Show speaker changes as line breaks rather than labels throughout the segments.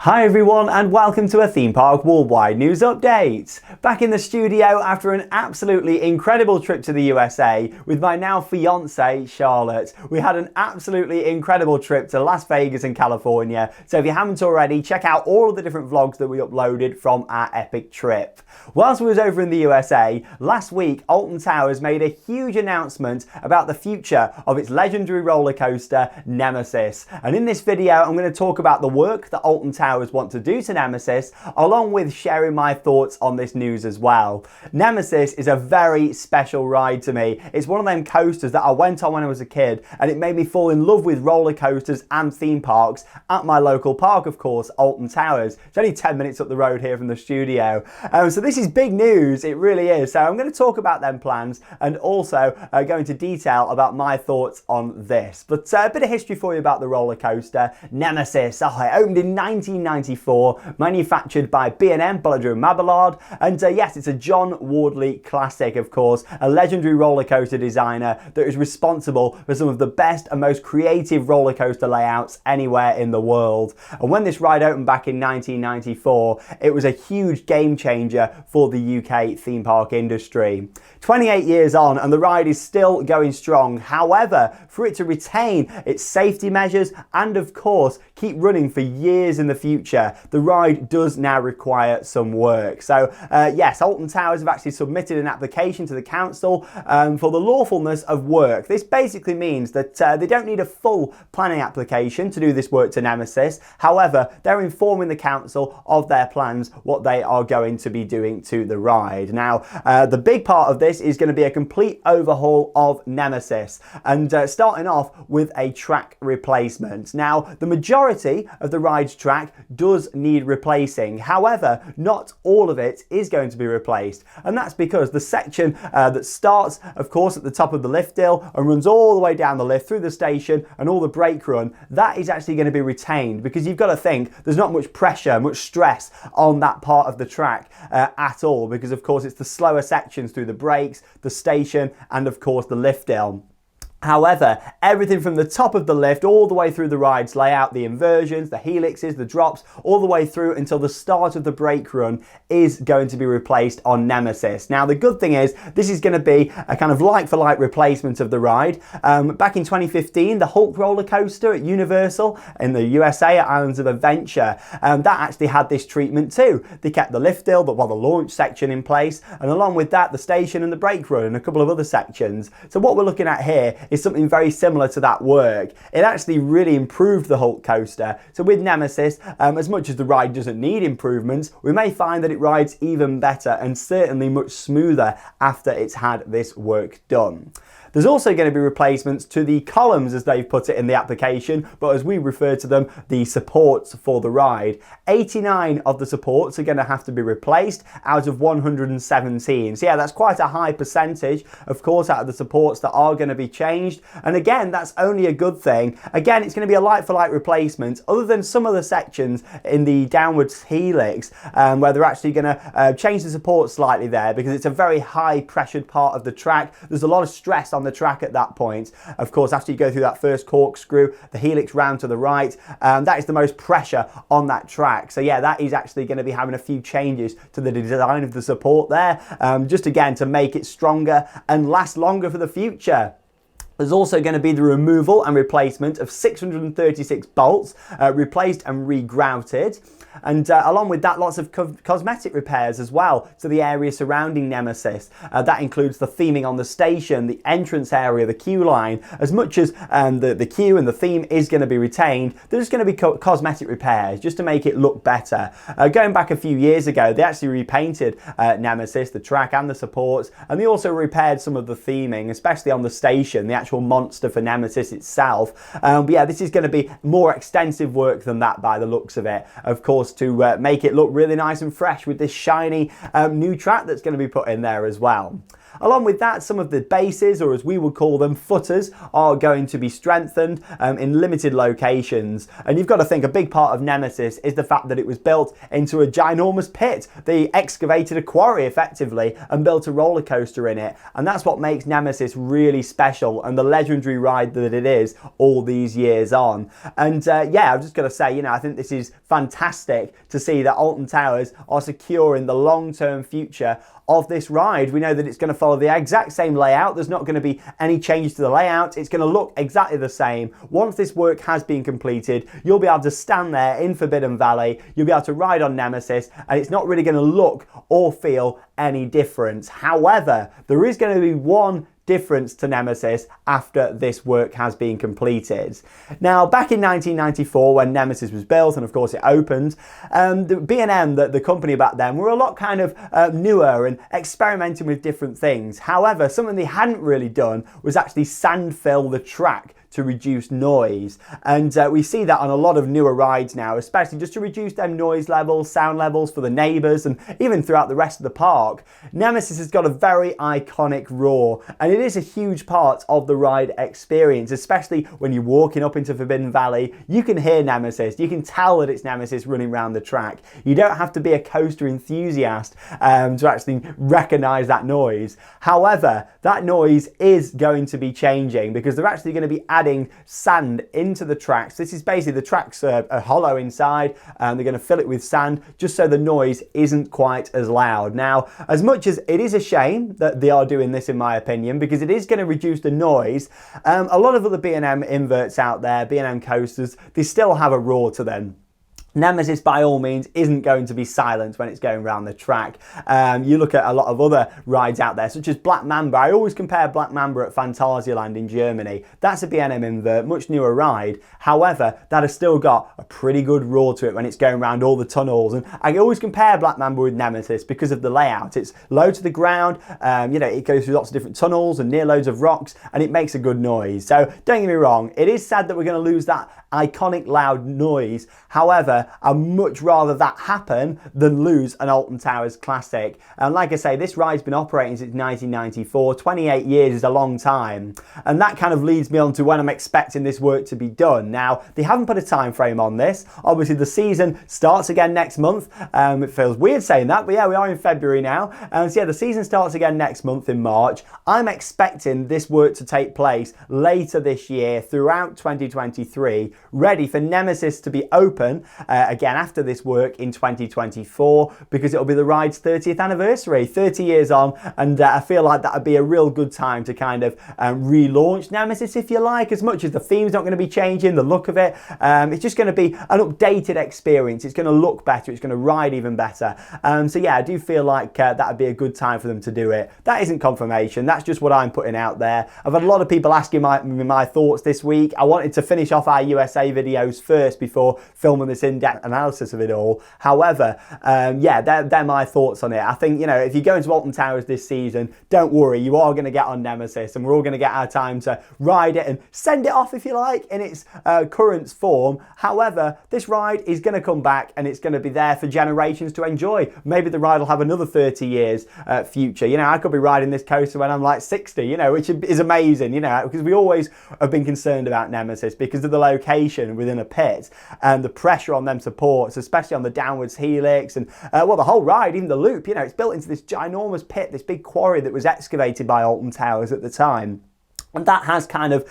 Hi everyone and welcome to a Theme Park Worldwide News Update. Back in the studio after an absolutely incredible trip to the USA with my now fiancée Charlotte. We had an absolutely incredible trip to Las Vegas and California, so if you haven't already, check out all of the different vlogs that we uploaded from our epic trip. Whilst we was over in the USA, last week Alton Towers made a huge announcement about the future of its legendary roller coaster NEMESIS, and in this video I'm going to talk about the work that Alton Towers want to do to NEMESIS, along with sharing my thoughts on this news as well. NEMESIS is a very special ride to me. It's one of them coasters that I went on when I was a kid, and it made me fall in love with roller coasters and theme parks at my local park, of course, Alton Towers. It's only 10 minutes up the road here from the studio. So this is big news, it really is. So I'm going to talk about them plans and also go into detail about my thoughts on this. But a bit of history for you about the roller coaster NEMESIS. It opened in 1994, manufactured by B&M, Bolliger & Mabillard, and yes, it's a John Wardley classic, of course, a legendary roller coaster designer that is responsible for some of the best and most creative roller coaster layouts anywhere in the world. And when this ride opened back in 1994, it was a huge game changer for the UK theme park industry. 28 years on and the ride is still going strong. However, for it to retain its safety measures and of course keep running for years in the future, the ride does now require some work. So yes, Alton Towers have actually submitted an application to the council for the lawfulness of work. This basically means that they don't need a full planning application to do this work to NEMESIS. However, they're informing the council of their plans, what they are going to be doing to the ride. Now, the big part of this is going to be a complete overhaul of NEMESIS, and starting off with a track replacement. Now, the majority of the ride's track does need replacing. However, not all of it is going to be replaced, and that's because the section that starts, of course, at the top of the lift hill and runs all the way down the lift through the station and all the brake run, that is actually going to be retained, because you've got to think there's not much pressure, much stress on that part of the track at all, because of course it's the slower sections through the brakes, the station, and of course the lift hill. However, everything from the top of the lift all the way through the ride's layout, the inversions, the helixes, the drops, all the way through until the start of the brake run is going to be replaced on NEMESIS. Now, the good thing is this is going to be a kind of like-for-like replacement of the ride. Back in 2015, the Hulk roller coaster at Universal in the USA at Islands of Adventure, that actually had this treatment too. They kept the lift hill, but the launch section in place, and along with that, the station and the brake run and a couple of other sections. So what we're looking at here is something very similar to that work. It actually really improved the Hulk coaster. So with NEMESIS, as much as the ride doesn't need improvements, we may find that it rides even better and certainly much smoother after it's had this work done. There's also going to be replacements to the columns, as they've put it in the application, but as we refer to them, the supports for the ride. 89 of the supports are going to have to be replaced out of 117. So yeah, that's quite a high percentage, of course, out of the supports that are going to be changed. And again, that's only a good thing. Again, it's going to be a like-for-like replacement, other than some of the sections in the downwards helix, where they're actually going to change the support slightly there, because it's a very high-pressured part of the track. There's a lot of stress on the track at that point. Of course, after you go through that first corkscrew, the helix round to the right, that is the most pressure on that track. So yeah, that is actually going to be having a few changes to the design of the support there, just again to make it stronger and last longer for the future. There's also going to be the removal and replacement of 636 bolts, replaced and regrouted. And along with that, lots of cosmetic repairs as well to the area surrounding NEMESIS. That includes the theming on the station, the entrance area, the queue line. As much as the queue and the theme is going to be retained, there's going to be cosmetic repairs just to make it look better. Going back a few years ago, they actually repainted NEMESIS, the track and the supports, and they also repaired some of the theming, especially on the station, the actual monster for NEMESIS itself. But yeah, this is going to be more extensive work than that by the looks of it. Of course, to make it look really nice and fresh with this shiny new track that's going to be put in there as well. Along with that, some of the bases, or as we would call them, footers, are going to be strengthened in limited locations. And you've got to think a big part of Nemesis is the fact that it was built into a ginormous pit. They excavated a quarry effectively and built a roller coaster in it. And that's what makes Nemesis really special and the legendary ride that it is all these years on. And yeah, I've just got to say, I think this is fantastic to see that Alton Towers are securing the long-term future of this ride. We know that it's going to follow the exact same layout. There's not going to be any changes to the layout. It's going to look exactly the same. Once this work has been completed, you'll be able to stand there in Forbidden Valley. You'll be able to ride on Nemesis, and it's not really going to look or feel any different. However, there is going to be one difference to Nemesis after this work has been completed. Now, back in 1994 when Nemesis was built and of course it opened, the B&M, the company back then, were a lot kind of newer and experimenting with different things. However, something they hadn't really done was actually sand fill the track to reduce noise. And we see that on a lot of newer rides now, especially just to reduce them noise levels, sound levels for the neighbours and even throughout the rest of the park. Nemesis has got a very iconic roar, and it is a huge part of the ride experience, especially when you're walking up into Forbidden Valley. You can hear Nemesis, you can tell that it's Nemesis running around the track. You don't have to be a coaster enthusiast to actually recognise that noise. However, that noise is going to be changing because they're actually going to be adding sand into the tracks. This is basically, the tracks are hollow inside and they're going to fill it with sand just so the noise isn't quite as loud. Now, as much as it is a shame that they are doing this, in my opinion, because it is going to reduce the noise, a lot of other B&M inverts out there, B&M coasters, they still have a roar to them. Nemesis, by all means, isn't going to be silent when it's going around the track. You look at a lot of other rides out there, such as Black Mamba. I always compare Black Mamba at Phantasialand in Germany. That's a B&M invert, much newer ride. However, that has still got a pretty good roar to it when it's going around all the tunnels. And I always compare Black Mamba with Nemesis because of the layout. It's low to the ground, it goes through lots of different tunnels and near loads of rocks, and it makes a good noise. So don't get me wrong, it is sad that we're going to lose that iconic loud noise. However, I'd much rather that happen than lose an Alton Towers classic. And like I say, this ride's been operating since 1994. 28 years is a long time. And that kind of leads me on to when I'm expecting this work to be done. Now, they haven't put a time frame on this. Obviously, the season starts again next month. It feels weird saying that, but yeah, we are in February now. So yeah, the season starts again next month in March. I'm expecting this work to take place later this year, throughout 2023, ready for Nemesis to be open again after this work in 2024, because it'll be the ride's 30th anniversary, 30 years on, and I feel like that would be a real good time to kind of relaunch Nemesis, if you like. As much as the theme's not going to be changing, the look of it, it's just going to be an updated experience. It's going to look better, it's going to ride even better. So yeah, I do feel like that would be a good time for them to do it. That isn't confirmation, that's just what I'm putting out there. I've had a lot of people asking my thoughts this week. I wanted to finish off our USA videos first before filming this in-depth analysis of it all. However, yeah, they're my thoughts on it. I think, if you go into Alton Towers this season, don't worry, you are going to get on Nemesis, and we're all going to get our time to ride it and send it off, if you like, in its current form. However, this ride is going to come back, and it's going to be there for generations to enjoy. Maybe the ride will have another 30 years future. I could be riding this coaster when I'm like 60, which is amazing, because we always have been concerned about Nemesis because of the location within a pit and the pressure on them supports, especially on the downwards helix and the whole ride, even the loop. It's built into this ginormous pit, this big quarry that was excavated by Alton Towers at the time. And that has kind of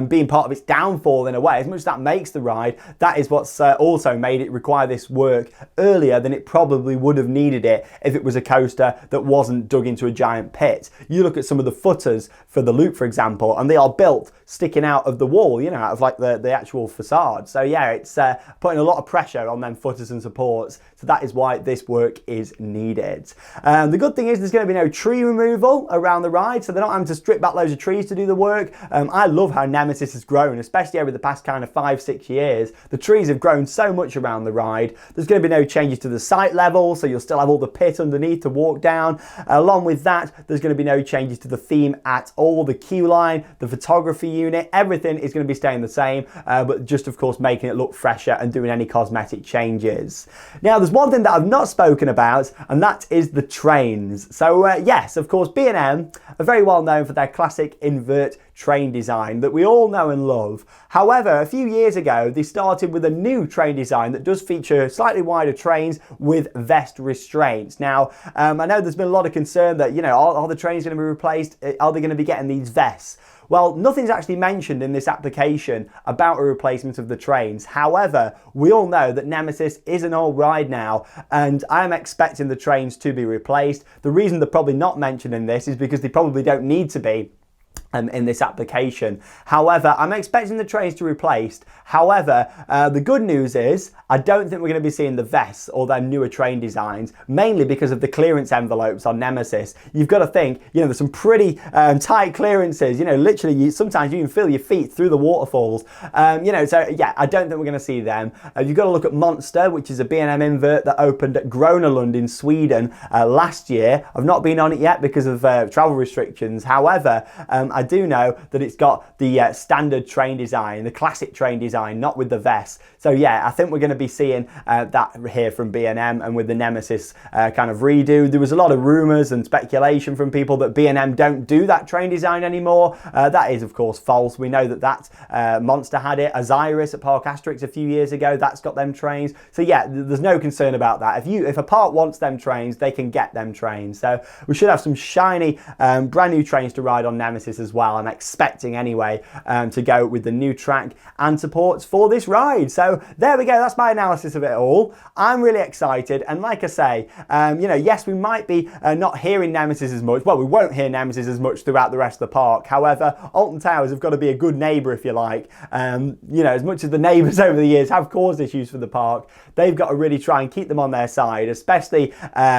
been part of its downfall in a way. As much as that makes the ride, that is what's also made it require this work earlier than it probably would have needed it if it was a coaster that wasn't dug into a giant pit. You look at some of the footers for the loop, for example, and they are built sticking out of the wall, out of like the actual facade. So yeah, it's putting a lot of pressure on them footers and supports. So that is why this work is needed. The good thing is there's going to be no tree removal around the ride, so they're not having to strip back loads of trees to do the work. work. I love how Nemesis has grown, especially over the past kind of 5-6 years. The trees have grown so much around the ride. There's going to be no changes to the site level, so you'll still have all the pit underneath to walk down. Along with that, there's going to be no changes to the theme at all. The queue line, the photography unit, everything is going to be staying the same, but just of course making it look fresher and doing any cosmetic changes. Now there's one thing that I've not spoken about, and that is the trains. So yes, of course B&M are very well known for their classic invert train design that we all know and love. However, a few years ago they started with a new train design that does feature slightly wider trains with vest restraints. Now I know there's been a lot of concern that, you know, are the trains going to be replaced? Are they going to be getting these vests? Well, nothing's actually mentioned in this application about a replacement of the trains. However, we all know that Nemesis is an old ride now, and I'm expecting the trains to be replaced. The reason they're probably not mentioned in this is because they probably don't need to be in this application. However, I'm expecting the trains to be replaced. However, the good news is I don't think we're going to be seeing the vests or their newer train designs, mainly because of the clearance envelopes on Nemesis. You've got to think, you know, there's some pretty tight clearances, you know, literally sometimes you can feel your feet through the waterfalls, you know, so yeah, I don't think we're going to see them. You've got to look at Monster, which is a B&M invert that opened at Gronalund in Sweden last year. I've not been on it yet because of travel restrictions. However, I do know that it's got the standard train design, the classic train design, not with the vest. So yeah, I think we're going to be seeing that here from B&M, and with the Nemesis kind of redo. There was a lot of rumours and speculation from people that B&M don't do that train design anymore. That is of course false. We know that Monster had it. Osiris at Park Asterix a few years ago, that's got them trains. So yeah, there's no concern about that. If a park wants them trains, they can get them trains. So we should have some shiny brand new trains to ride on Nemesis as well. I'm expecting anyway to go with the new track and supports for this ride. So there we go, that's my analysis of it all. I'm really excited, and like I say, you know, yes, we might be not hearing Nemesis as much. Well, we won't hear Nemesis as much throughout the rest of the park. However, Alton Towers have got to be a good neighbour, if you like. You know, as much as the neighbours over the years have caused issues for the park, they've got to really try and keep them on their side, especially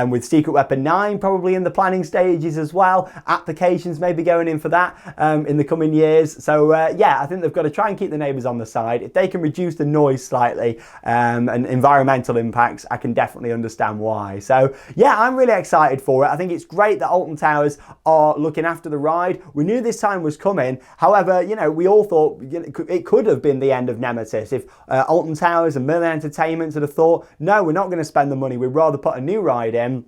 with Secret Weapon 9 probably in the planning stages as well. Applications may be going in for that in the coming years. So yeah, I think they've got to try and keep the neighbours on the side. If they can reduce the noise slightly and environmental impacts, I can definitely understand why. So yeah, I'm really excited for it. I think it's great that Alton Towers are looking after the ride. We knew this time was coming. However, you know, we all thought it could have been the end of Nemesis if Alton Towers and Merlin Entertainment had have thought, no, we're not going to spend the money, we'd rather put a new ride in.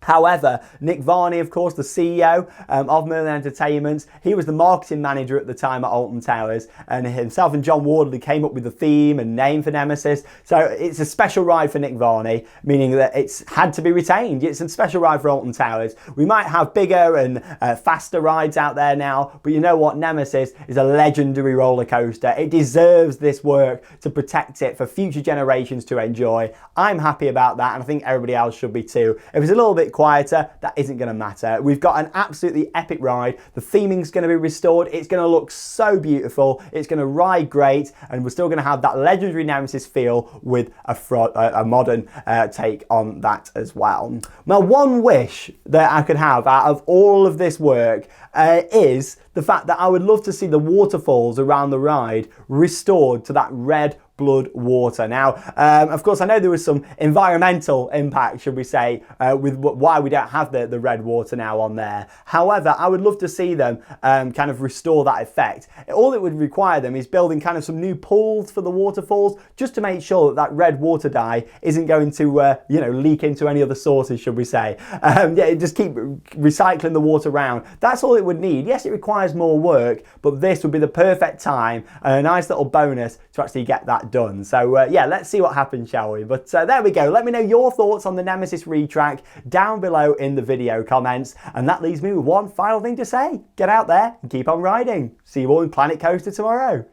However, Nick Varney, of course, the CEO of Merlin Entertainment, he was the marketing manager at the time at Alton Towers, and himself and John Wardley came up with the theme and name for Nemesis. So it's a special ride for Nick Varney, meaning that it's had to be retained. It's a special ride for Alton Towers. We might have bigger and faster rides out there now, but you know what? Nemesis is a legendary roller coaster. It deserves this work to protect it for future generations to enjoy. I'm happy about that, and I think everybody else should be too. If it's a little bit quieter, that isn't going to matter. We've got an absolutely epic ride. The theming's going to be restored. It's going to look so beautiful. It's going to ride great, and we're still going to have that legendary Nemesis feel with a modern take on that as well. Now, one wish that I could have out of all of this work is the fact that I would love to see the waterfalls around the ride restored to that red blood water. Now, of course, I know there was some environmental impact, should we say, with why we don't have the red water now on there. However, I would love to see them kind of restore that effect. All it would require them is building kind of some new pools for the waterfalls, just to make sure that that red water dye isn't going to, you know, leak into any other sources, should we say. Yeah, just keep recycling the water around. That's all it would need. Yes, it requires more work, but this would be the perfect time and a nice little bonus to actually get that done. So yeah, let's see what happens, shall we? But there we go. Let me know your thoughts on the Nemesis Retrack down below in the video comments. And that leaves me with one final thing to say. Get out there and keep on riding. See you all in Planet Coaster tomorrow.